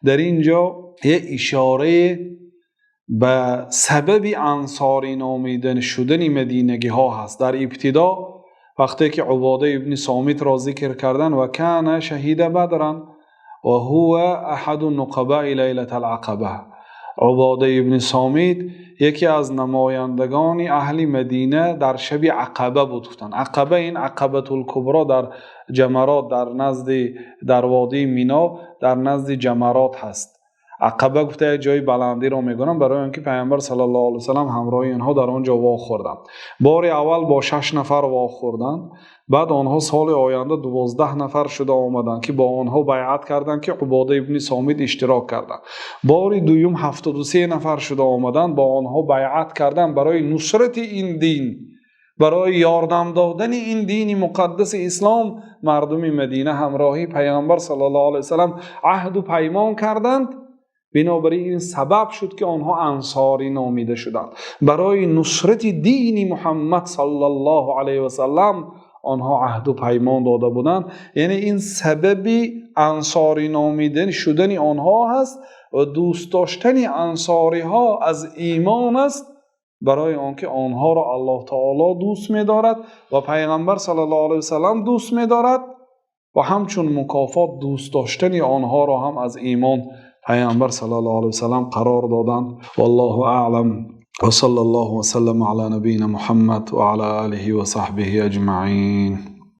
در اینجا یه اشاره به سبب انصاری نامیدن شدن مدینگی ها هست. در ابتدا وقتی که عباده ابن صامت را ذکر کردن و کان شهید بدرن و هو احد النقباء لیلة العقبه، عباده ابن صامت یکی از نمایندگان اهل مدینه در شب عقبه بود. عقبه، این عقبه الکبری در جمرات در وادی مینا در نزد جمرات هست. عقبه گفته جای بلندی را میگنم برای اینکه پیامبر صلی الله علیه و سلم همراه اینها در آنجا واخوردند. بار اول با 6 نفر واخوردند، بعد آنها سال آینده 12 نفر شده آمدند که با آنها بیعت کردند که عباده ابن صامت اشتراک کردند. بار دوم 73 نفر شده آمدند، با آنها بیعت کردند برای نصرت این دین، برای یاردم دادن این دین مقدس اسلام. مردم مدینه همراهی پیامبر صلی الله علیه و سلم عهد و پیمان کردند. بنابراین این سبب شد که آنها انصاری نامیده شدند. برای نصرت دین محمد صلی الله علیه و سلم آنها عهد و پیمان داده بودند. یعنی این سبب انصاری نامیده شدن آنها هست و دوست داشتن انصاری ها از ایمان است، برای آنکه آنها را الله تعالی دوست می‌دارد و پیغمبر صلی الله علیه و سلم دوست می‌دارد و همچون مکافات دوست داشتن آنها را هم از ایمان پیامبر صلی الله علیه و سلم قرار دادند. والله اعلم و صلی الله و سلم علی نبینا محمد و علی آله و صحبه اجمعین.